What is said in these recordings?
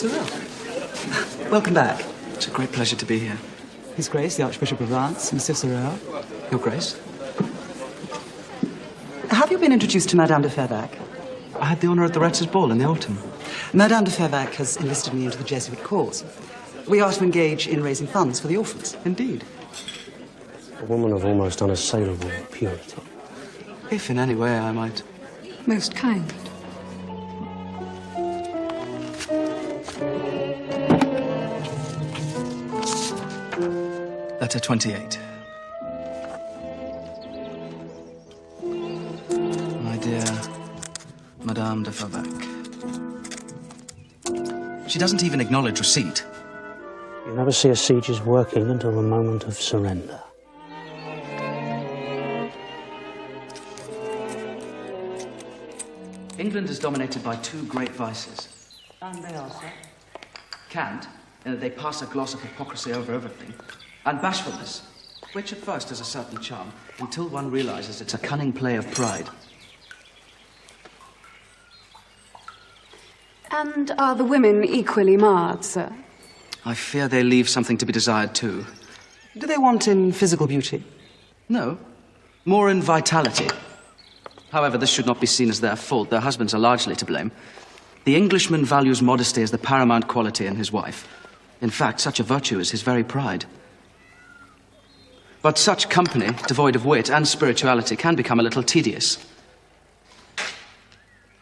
Sorel. Welcome back. It's a great pleasure to be here. His Grace, the Archbishop of Reims, Monsieur Sorel. Your Grace? Have you been introduced to Madame de Fervaques? I had the honour at the Rector's ball in the autumn. Madame de Fervaques has enlisted me into the Jesuit cause. We are to engage in raising funds for the orphans. Indeed. A woman of almost unassailable purity. If in any way I might. Most kind. Letter 28. My dear Madame de Fervaques. She doesn't even acknowledge receipt. You never see a siege's working until the moment of surrender. England is dominated by two great vices. And they are, sir? Cant, in that they pass a gloss of hypocrisy over everything, and bashfulness, which at first has a certain charm, until one realizes it's a cunning play of pride. And are the women equally marred, sir? I fear they leave something to be desired too. Do they want in physical beauty? No, more in vitality. However, this should not be seen as their fault. Their husbands are largely to blame. The Englishman values modesty as the paramount quality in his wife. In fact, such a virtue is his very pride. But such company, devoid of wit and spirituality, can become a little tedious.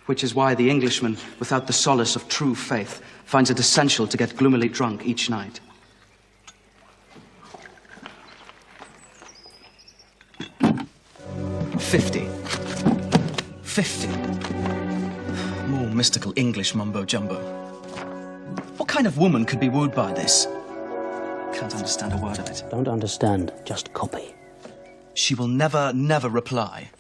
Which is why the Englishman, without the solace of true faith, finds it essential to get gloomily drunk each night. $50. More mystical English mumbo-jumbo. What kind of woman could be wooed by this? Can't understand a word of it. Don't understand, just copy. She will never, never reply.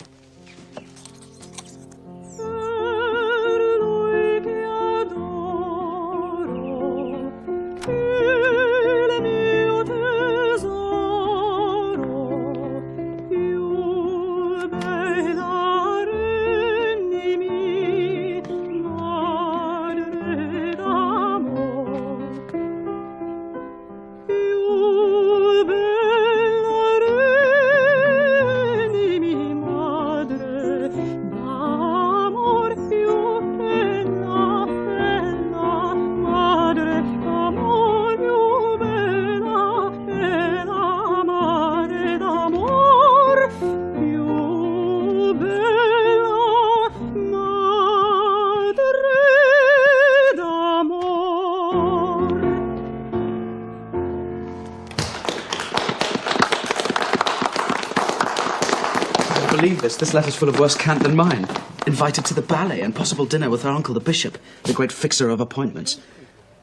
Believe this letter's full of worse cant than mine. Invited to the ballet and possible dinner with her uncle, the bishop, the great fixer of appointments.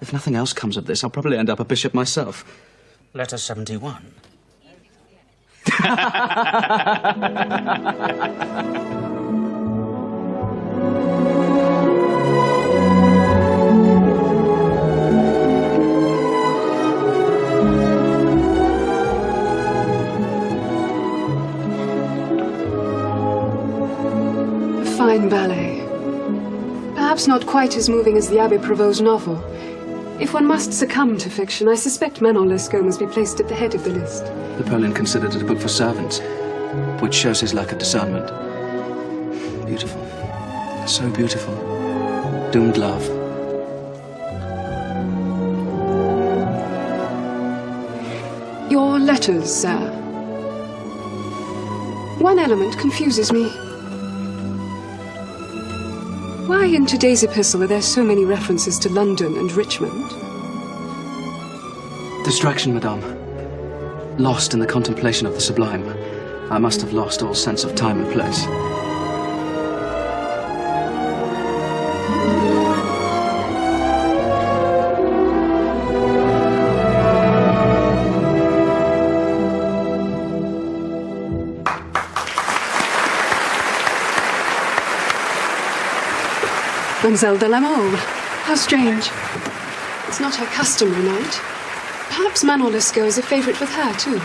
If nothing else comes of this, I'll probably end up a bishop myself. Letter 71. Fine ballet. Perhaps not quite as moving as the Abbé Prévost's novel. If one must succumb to fiction, I suspect Manon Lescaut must be placed at the head of the list. Napoleon considered it a book for servants, which shows his lack of discernment. Beautiful. So beautiful. Doomed love. Your letters, sir. One element confuses me. Why in today's epistle are there so many references to London and Richmond? Distraction, madame. Lost in the contemplation of the sublime. I must have lost all sense of time and place. Mademoiselle de la Mole. How strange. It's not her customary night. Perhaps Manon Lescaut is a favourite with her, too.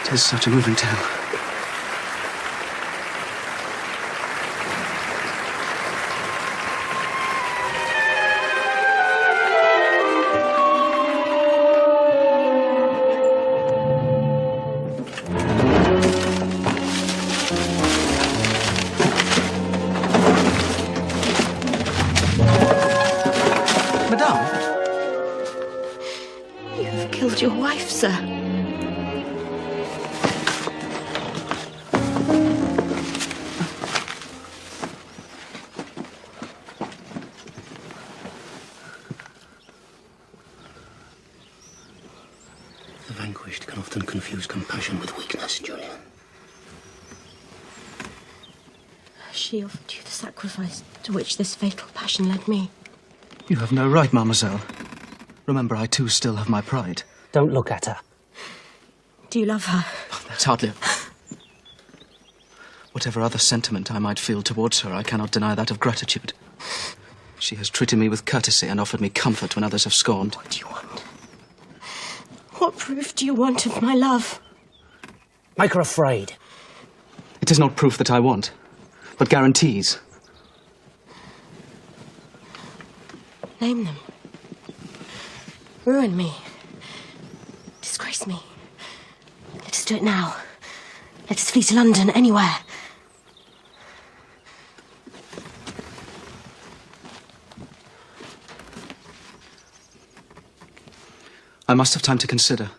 It is such a moving tale. Madame? You have killed your wife, sir. The vanquished can often confuse compassion with weakness, Julian. She offered you the sacrifice to which this fatal passion led me. You have no right, mademoiselle. Remember, I too still have my pride. Don't look at her. Do you love her? That's hardly... Whatever other sentiment I might feel towards her, I cannot deny that of gratitude. She has treated me with courtesy and offered me comfort when others have scorned. What do you want? What proof do you want of my love? Make her afraid. It is not proof that I want, but guarantees. Name them. Ruin me. Disgrace me. Let us do it now. Let us flee to London, anywhere. I must have time to consider.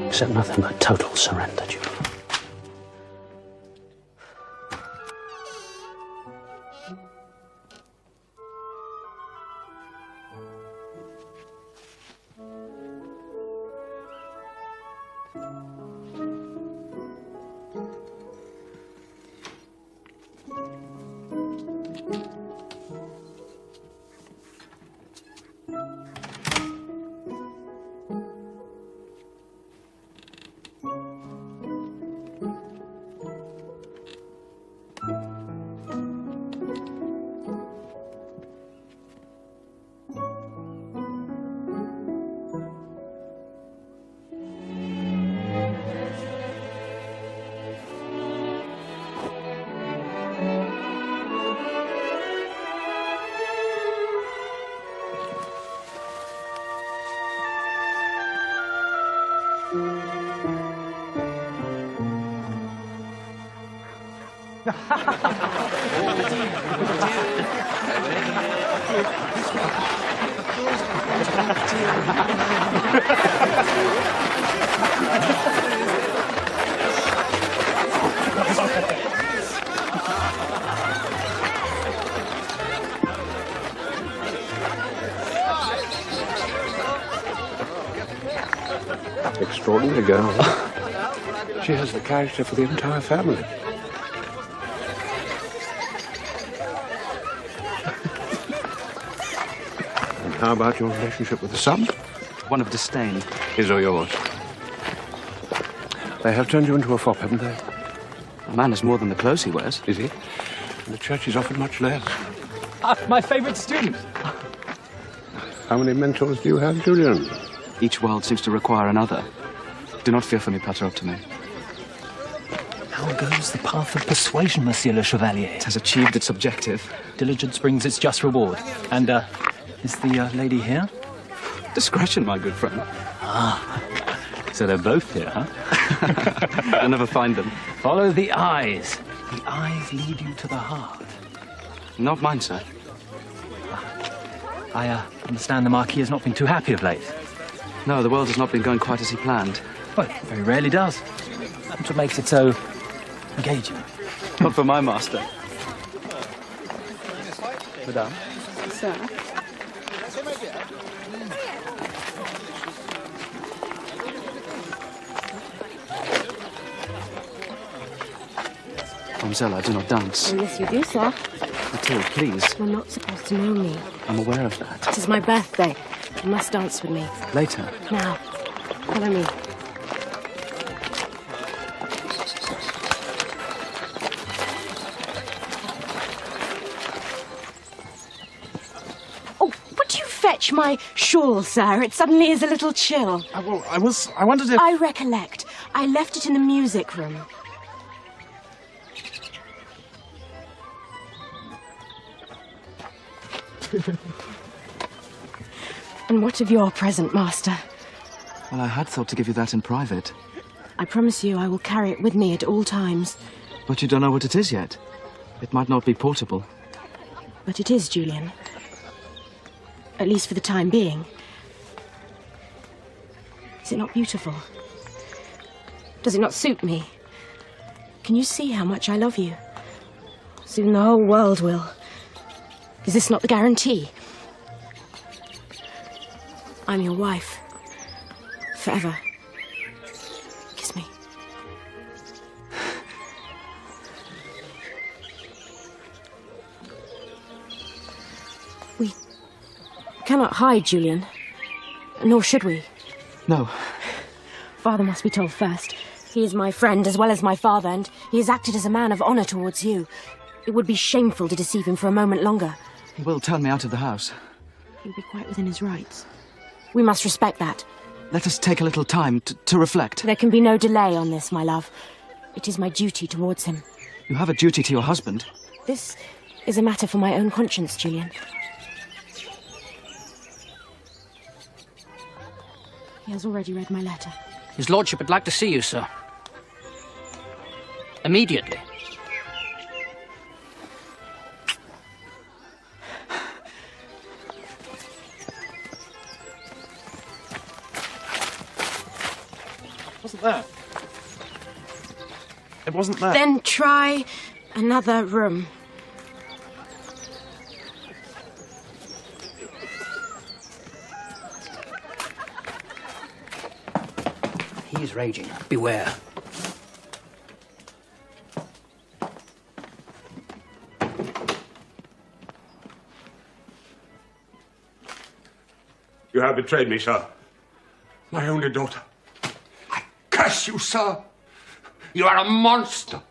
Accept nothing but total surrender, Julian. Extraordinary girl. She has the character for the entire family. And how about your relationship with the son? One of disdain. His or yours? They have turned you into a fop, haven't they? A man is more than the clothes he wears. Is he? And the church is offered much less. My favourite student. How many mentors do you have, Julian? Each world seems to require another. Do not fear for me, Pater Optime. How goes the path of persuasion, Monsieur le Chevalier? It has achieved its objective. Diligence brings its just reward. And, is the lady here? Discretion, my good friend. So they're both here, huh? I'll never find them. Follow the eyes. The eyes lead you to the heart. Not mine, sir. I understand the Marquis has not been too happy of late. No, the world has not been going quite as he planned. Well, it very rarely does. That's what makes it so engaging. Not for my master. Madame? Sir? Mademoiselle, I do not dance. Oh, yes, you do, sir. Mathilde, please. You're not supposed to know me. I'm aware of that. It is my birthday. You must dance with me. Later. Now, follow me. Oh, would you fetch my shawl, sir? It suddenly is a little chill. I wanted to... I recollect. I left it in the music room. And what of your present, master? Well, I had thought to give you that in private. I promise you I will carry it with me at all times. But you don't know what it is yet. It might not be portable. But it is, Julian. At least for the time being. Is it not beautiful? Does it not suit me? Can you see how much I love you? Soon the whole world will. Is this not the guarantee? I'm your wife. Forever. Kiss me. We cannot hide, Julian. Nor should we. No. Father must be told first. He is my friend as well as my father, and he has acted as a man of honor towards you. It would be shameful to deceive him for a moment longer. He will turn me out of the house. He'll be quite within his rights. We must respect that. Let us take a little time to reflect. There can be no delay on this, my love. It is my duty towards him. You have a duty to your husband. This is a matter for my own conscience, Julian. He has already read my letter. His lordship would like to see you, sir. Immediately. Wasn't there? It wasn't there. Then try another room. He is raging. Beware. You have betrayed me, sir. My only daughter. I curse you, sir. You are a monster.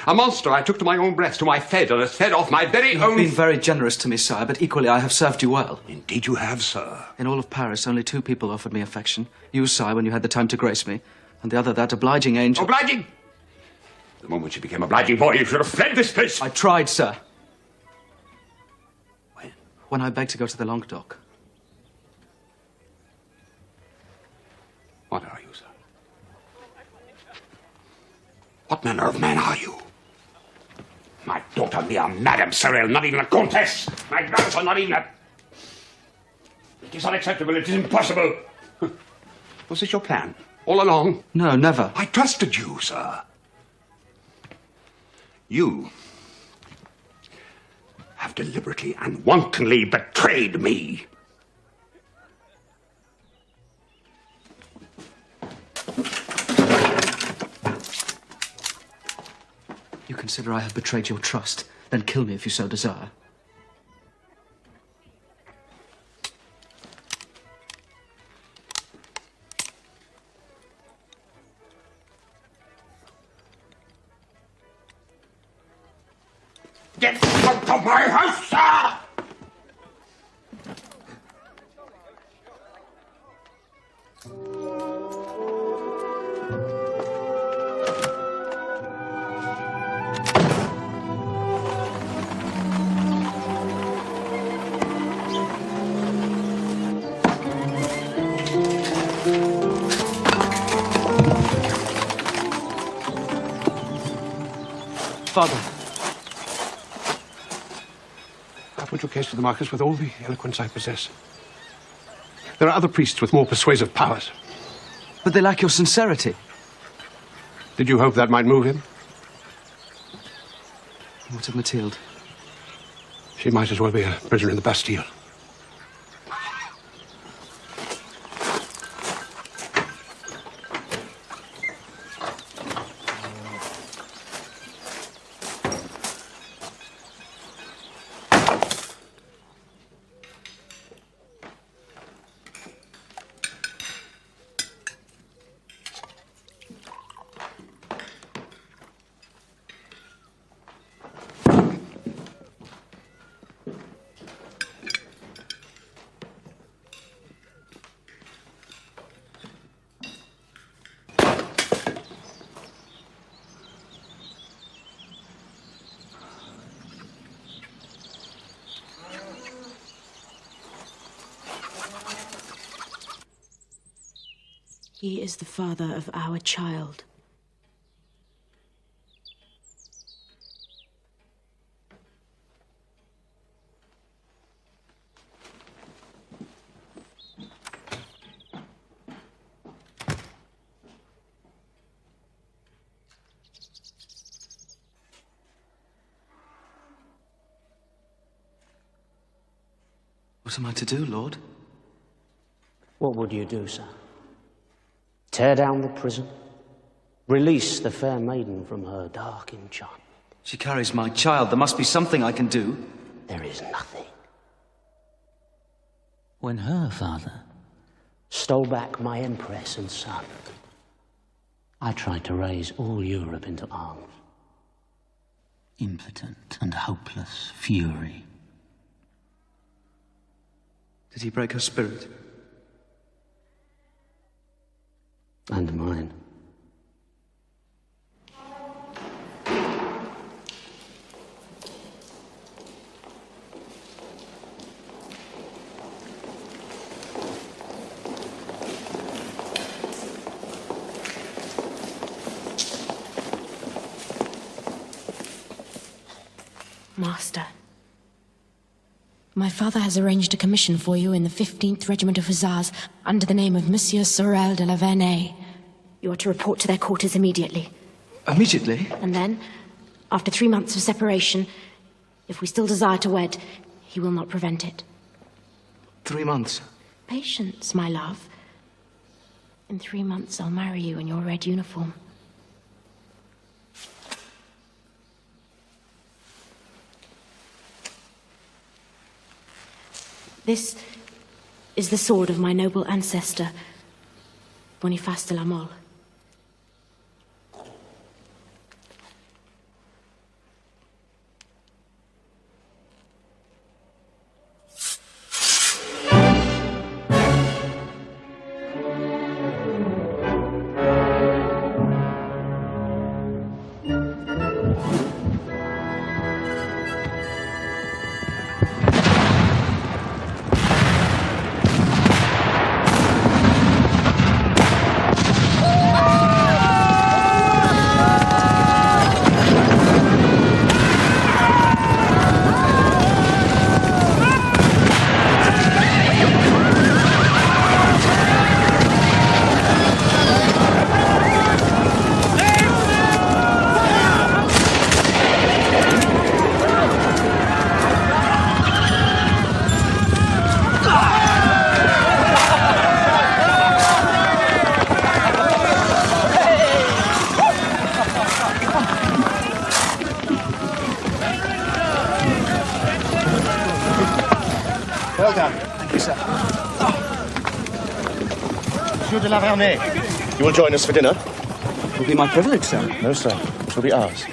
A monster I took to my own breast, whom I fed and has fed off my very You own... have been very generous to me, sire, but equally I have served you well. Indeed you have, sir. In all of Paris, only 2 people offered me affection. You, sire, when you had the time to grace me, and the other, that obliging angel... Obliging? The moment you became obliging for you should have fled this place. I tried, sir. When? When I begged to go to the Languedoc. What are you, sir? What manner of man are you? My daughter, mere Madame Sorel, not even a countess. My grandson, not even a... It is unacceptable. It is impossible. Was this your plan? All along? No, never. I trusted you, sir. You have deliberately and wantonly betrayed me. You consider I have betrayed your trust, then kill me if you so desire. Get out of my house, sir! Father. I put your case to the Marquis with all the eloquence I possess. There are other priests with more persuasive powers. But they lack your sincerity. Did you hope that might move him? What of Mathilde? She might as well be a prisoner in the Bastille. He is the father of our child. What am I to do, Lord? What would you do, sir? Tear down the prison? Release the fair maiden from her dark enchantment? She carries my child. There must be something I can do. There is nothing. When her father Stole back my empress and son, I tried to raise all Europe into arms. impotent and hopeless fury. Did he break her spirit? And mine. Master, my father has arranged a commission for you in the 15th Regiment of Hussars under the name of Monsieur Sorel de la Vernay. You are to report to their quarters immediately. Immediately? And then, after 3 months of separation, if we still desire to wed, he will not prevent it. 3 months? Patience, my love. In 3 months, I'll marry you in your red uniform. This is the sword of my noble ancestor, Boniface de la Mole. Well done. Thank you, sir. Monsieur de la Vernay, you will join us for dinner? It will be my privilege, sir. No, sir. It will be ours.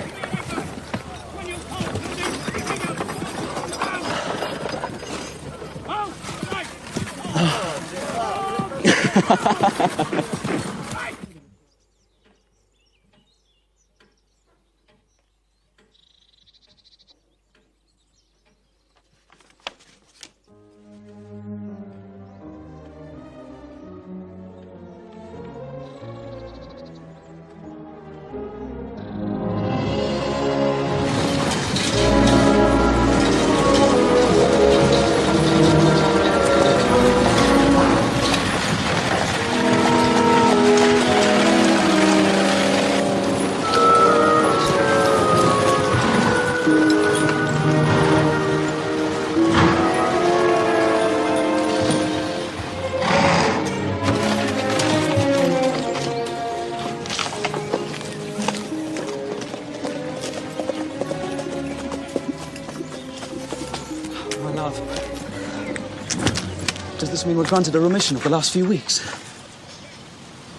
Does this mean we're granted a remission of the last few weeks?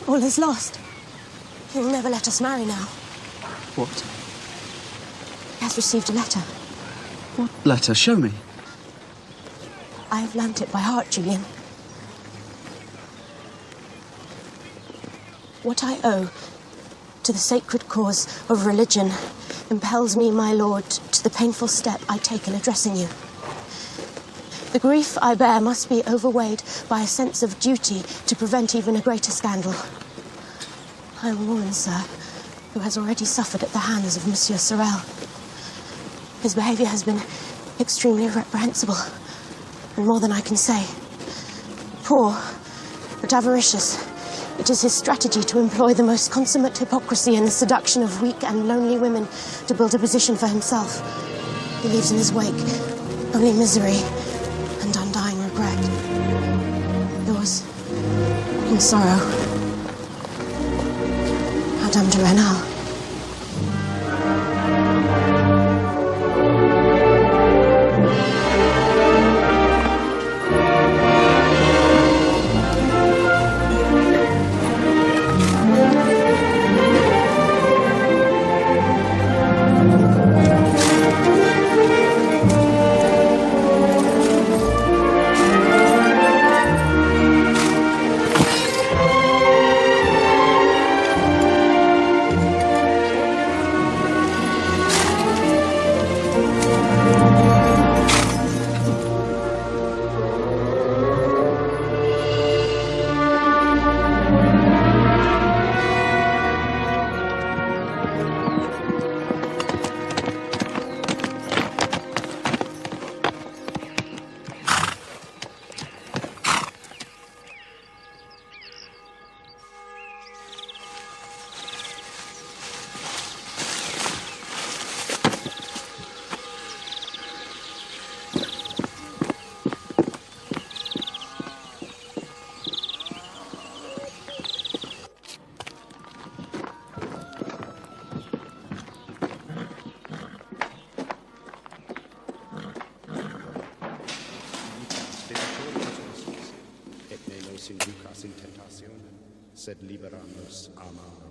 All is lost. He will never let us marry now. What? He has received a letter. What letter? Show me. I have learnt it by heart, Julian. What I owe to the sacred cause of religion impels me, my lord, to the painful step I take in addressing you. The grief I bear must be overweighed by a sense of duty to prevent even a greater scandal. I am a woman, sir, who has already suffered at the hands of Monsieur Sorel. His behaviour has been extremely reprehensible, and more than I can say. Poor, but avaricious, it is his strategy to employ the most consummate hypocrisy in the seduction of weak and lonely women to build a position for himself. He leaves in his wake only misery and undying regret. Yours, in sorrow, Madame de Renal. Sed liberamus amare.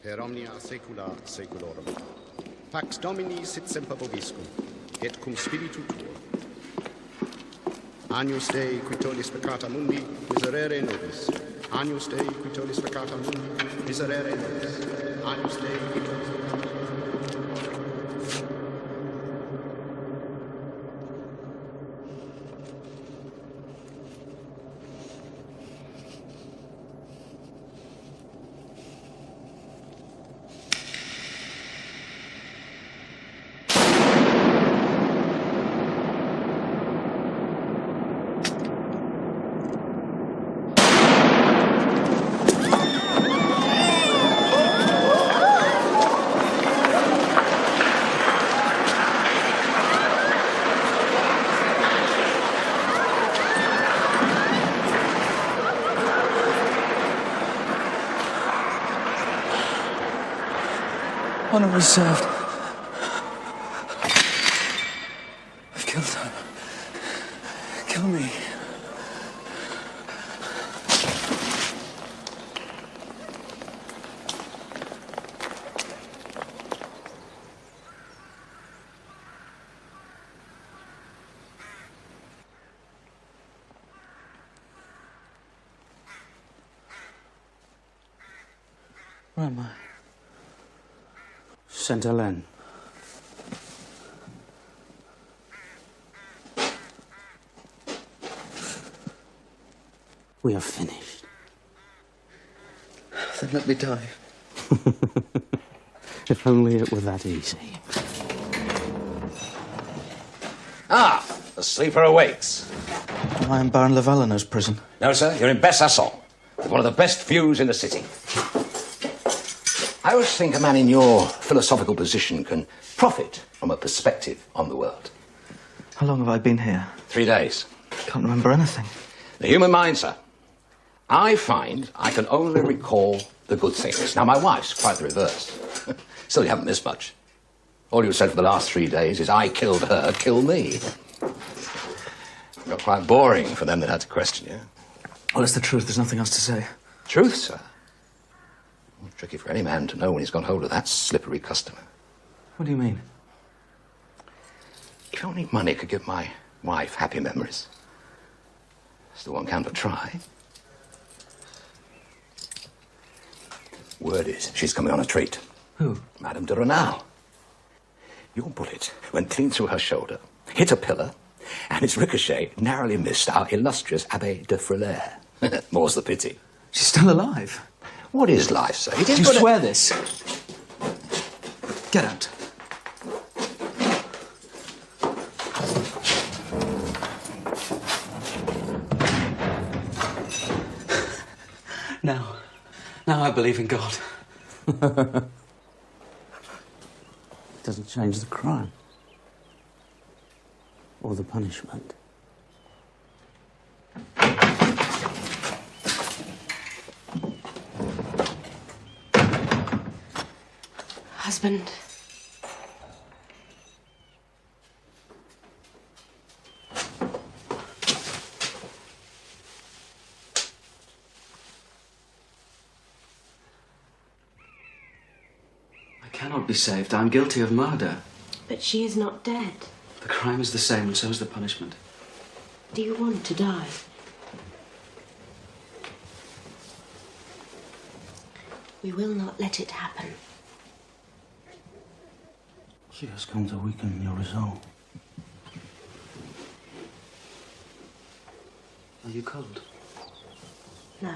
Per omnia saecula saeculorum. Pax Domini sit semper vobiscum, et cum spiritu tuo. Agnus Dei qui tollis peccata mundi, miserere nobis. Agnus Dei qui tollis peccata mundi, miserere nobis. Agnus Dei qui tollis peccata mundi. Honor was served. I've killed her. Kill me. Where am I? Stendhal. We are finished. Then let me die. If only it were that easy. Ah, the sleeper awakes. Am I in Baron Lavallino's prison? No, sir, you're in Besançon, with one of the best views in the city. I always think a man in your philosophical position can profit from a perspective on the world. How long have I been here? 3 days. Can't remember anything. The human mind, sir. I find I can only recall the good things. Now, my wife's quite the reverse. Still, you haven't missed much. All you've said for the last 3 days is, I killed her, kill me. Got quite boring for them that had to question you. Well, it's the truth. There's nothing else to say. Truth, sir? Tricky for any man to know when he's got hold of that slippery customer. What do you mean? If only money could give my wife happy memories. Still one can but try. Word is, she's coming on a treat. Who? Madame de Renal. Your bullet went clean through her shoulder, hit a pillar, and its ricochet narrowly missed our illustrious Abbé de Frilair. More's the pity. She's still alive. What is life, sir? It is Do you but a- swear this? Get out. Now I believe in God. Doesn't change the crime. Or the punishment. Husband. I cannot be saved. I'm guilty of murder. But she is not dead. The crime is the same, and so is the punishment. Do you want to die? We will not let it happen. She has come to weaken your resolve. Are you cold? No.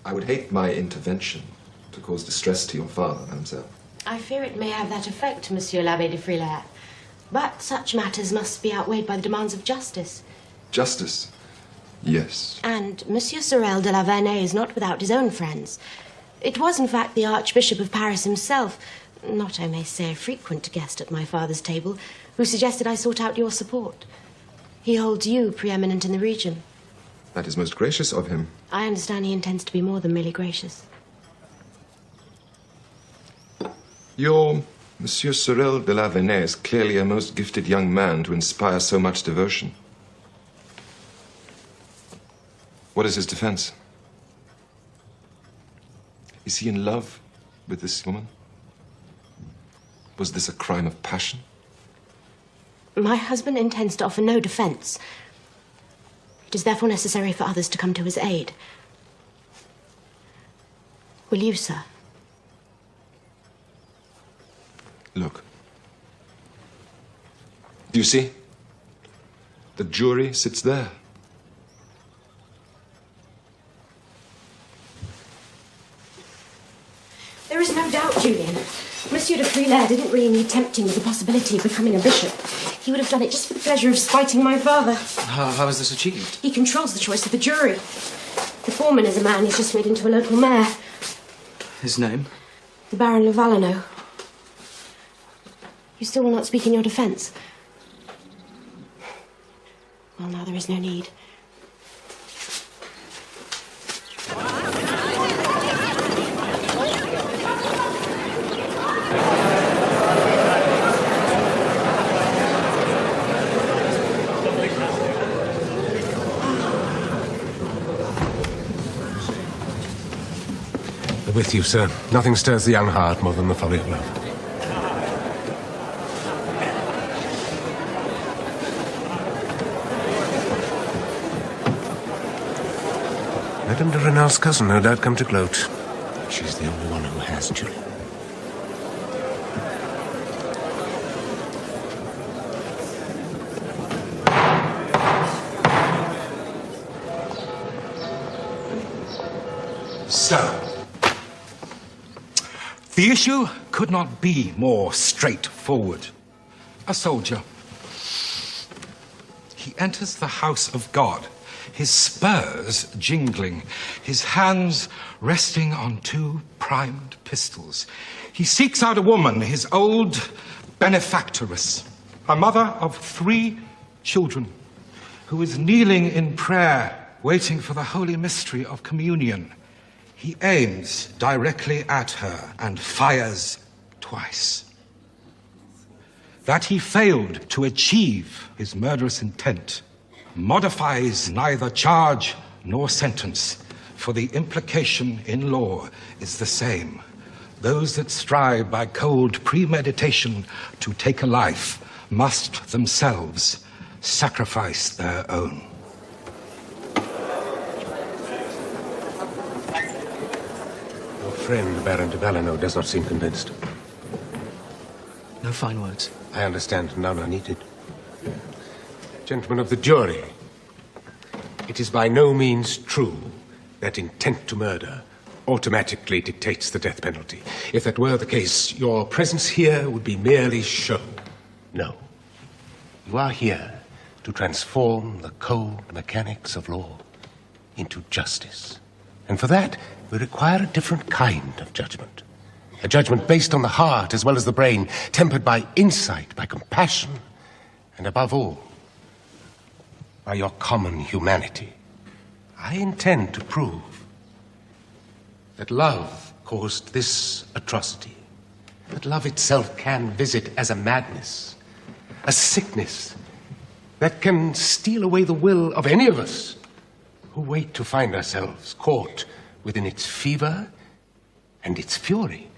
I would hate my intervention to cause distress to your father, mademoiselle. I fear it may have that effect, Monsieur l'Abbé de Frilair. But such matters must be outweighed by the demands of justice. Justice? Yes. And Monsieur Sorel de la Vernay is not without his own friends. It was, in fact, the Archbishop of Paris himself, not, I may say, a frequent guest at my father's table, who suggested I sought out your support. He holds you preeminent in the region. That is most gracious of him. I understand he intends to be more than merely gracious. Your Monsieur Sorel de la Vernay is clearly a most gifted young man to inspire so much devotion. What is his defense? Is he in love with this woman? Was this a crime of passion? My husband intends to offer no defense. It is therefore necessary for others to come to his aid. Will you, sir? Look. Do you see? The jury sits there. There is no doubt, Julian. Monsieur de Frilair didn't really need tempting with the possibility of becoming a bishop. He would have done it just for the pleasure of spiting my father. How is this achieved? He controls the choice of the jury. The foreman is a man he's just made into a local mayor. His name? The Baron of Valeno. You still will not speak in your defence? Well, now there is no need. With you, sir. Nothing stirs the young heart more than the folly of love. Madame de Renal's cousin, no doubt, come to gloat. She's the only one who has, Julie. So, the issue could not be more straightforward. A soldier. He enters the house of God, his spurs jingling, his hands resting on two primed pistols. He seeks out a woman, his old benefactress, a mother of 3 children, who is kneeling in prayer, waiting for the holy mystery of communion. He aims directly at her and fires twice. That he failed to achieve his murderous intent modifies neither charge nor sentence, for the implication in law is the same. Those that strive by cold premeditation to take a life must themselves sacrifice their own. Your friend, Baron de Valeno, does not seem convinced. No fine words. I understand. None are needed. Gentlemen of the jury, it is by no means true that intent to murder automatically dictates the death penalty. If that were the case, your presence here would be merely show. No. You are here to transform the cold mechanics of law into justice. And for that, we require a different kind of judgment. A judgment based on the heart as well as the brain, tempered by insight, by compassion, and above all, by your common humanity. I intend to prove that love caused this atrocity, that love itself can visit as a madness, a sickness that can steal away the will of any of us who wait to find ourselves caught within its fever and its fury.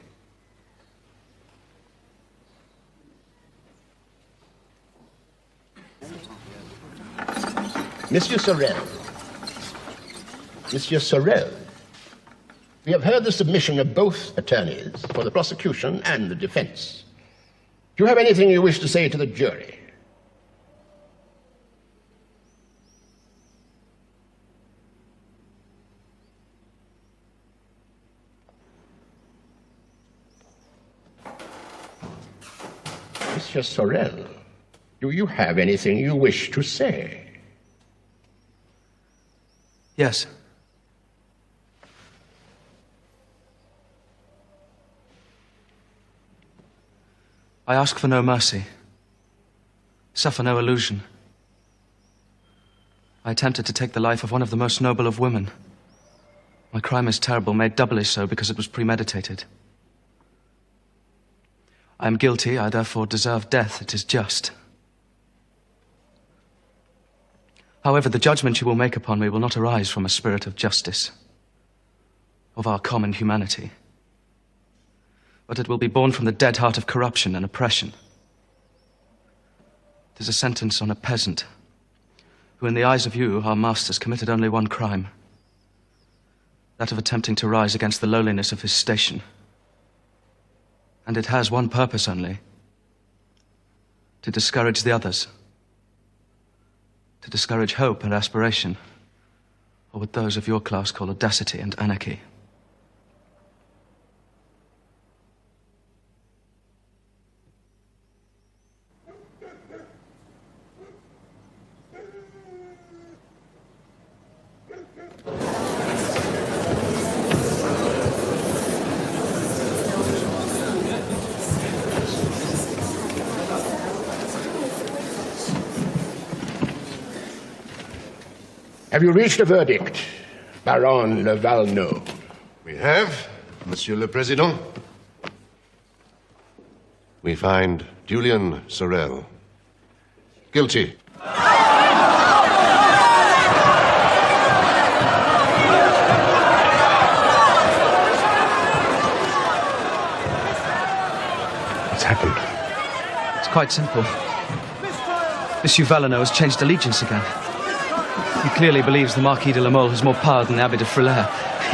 Monsieur Sorel. Monsieur Sorel. We have heard the submission of both attorneys for the prosecution and the defense. Do you have anything you wish to say to the jury? Monsieur Sorel, do you have anything you wish to say? Yes. I ask for no mercy, suffer no illusion. I attempted to take the life of one of the most noble of women. My crime is terrible, made doubly so because it was premeditated. I am guilty, I therefore deserve death. It is just. However, the judgment you will make upon me will not arise from a spirit of justice, of our common humanity, but it will be born from the dead heart of corruption and oppression. It is a sentence on a peasant who, in the eyes of you, our masters, committed only one crime, that of attempting to rise against the lowliness of his station. And it has one purpose only: to discourage the others, to discourage hope and aspiration, or what those of your class call audacity and anarchy. Have you reached a verdict, Baron Le Valneau? We have, Monsieur le Président. We find Julian Sorel guilty. What's happened? It's quite simple. Monsieur Valneau has changed allegiance again. He clearly believes the Marquis de la Mole has more power than the Abbé de Frilair.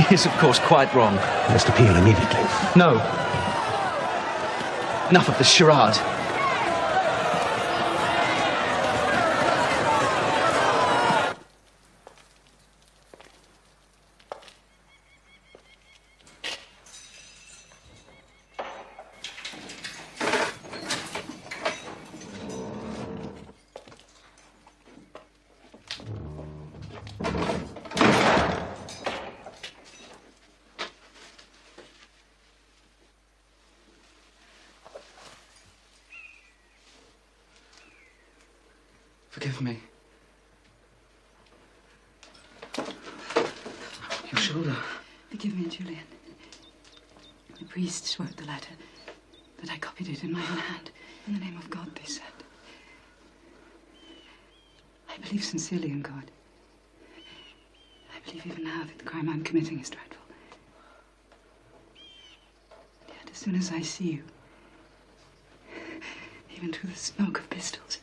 He is, of course, quite wrong. You must appeal immediately. No. Enough of this charade. Forgive me. Your shoulder. Forgive me, Julian. The priests wrote the letter, but I copied it in my own hand. In the name of God, they said. I believe sincerely in God. I believe even now that the crime I'm committing is dreadful. And yet, as soon as I see you, even through the smoke of pistols,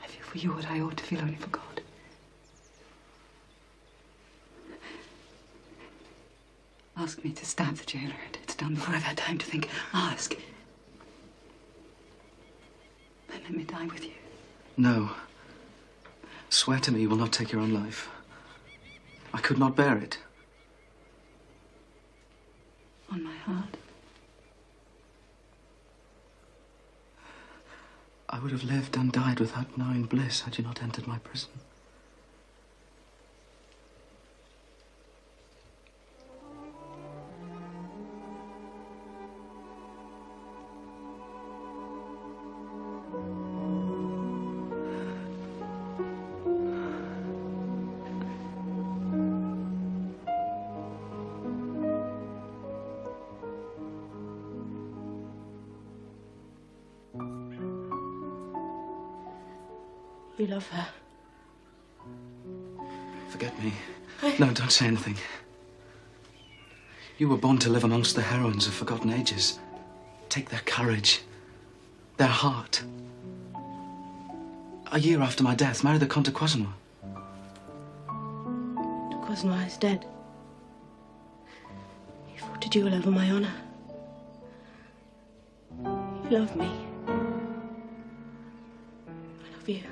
I feel for you what I ought to feel only for God. Ask me to stab the jailer, and it's done before I've had time to think. Ask. Let me die with you. No. Swear to me you will not take your own life. I could not bear it. On my heart. I would have lived and died without knowing bliss had you not entered my prison. You love her. Forget me. No, don't say anything. You were born to live amongst the heroines of forgotten ages. Take their courage, their heart. A year after my death, marry the Comte de Croisenois. De Croisenois is dead. He fought a duel over my honor. You love me. I love you.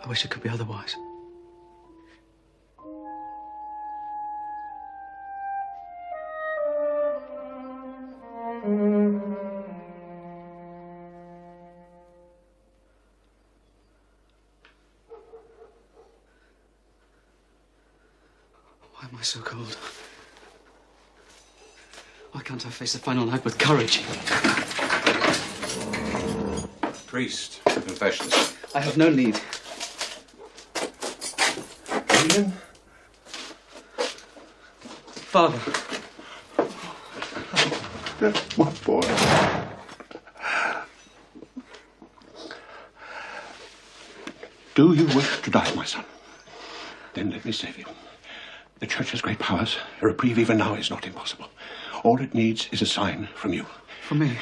I wish it could be otherwise. Why am I so cold? Why can't I face the final night with courage? Priest, confessions. I have no need. Father. What boy? Do you wish to die, my son? Then let me save you. The Church has great powers. A reprieve even now is not impossible. All it needs is a sign from you. From me?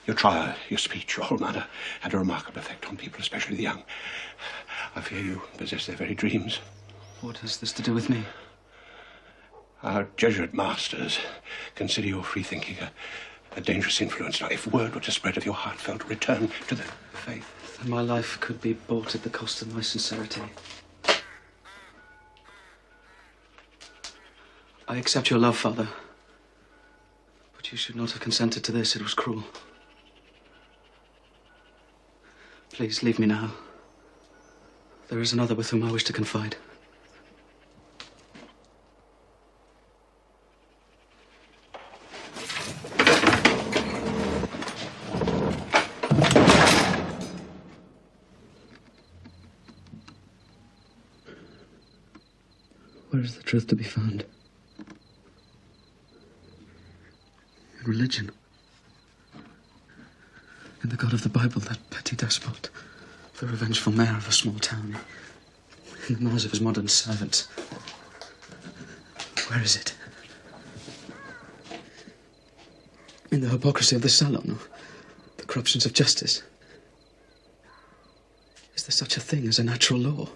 Your trial, your speech, your whole manner had a remarkable effect on people, especially the young. I fear you possess their very dreams. What has this to do with me? Our Jesuit masters consider your free thinking a dangerous influence. Now, if word were to spread of your heartfelt return to the faith... Then my life could be bought at the cost of my sincerity. I accept your love, Father. But you should not have consented to this. It was cruel. Please, leave me now. There is another with whom I wish to confide. Where is the truth to be found? In religion. In the God of the Bible, that petty despot, the revengeful mayor of a small town. In the noise of his modern servants. Where is it? In the hypocrisy of the salon, or the corruptions of justice? Is there such a thing as a natural law?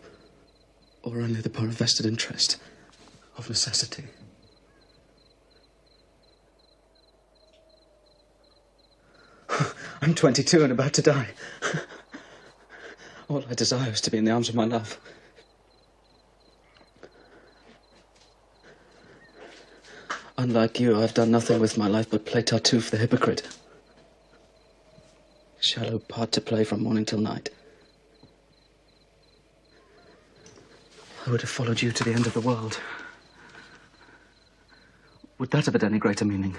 Or only the power of vested interest, of necessity? I'm 22 and about to die. All I desire is to be in the arms of my love. Unlike you, I've done nothing with my life but play Tartuffe the hypocrite. Shallow part to play from morning till night. I would have followed you to the end of the world. Would that have had any greater meaning?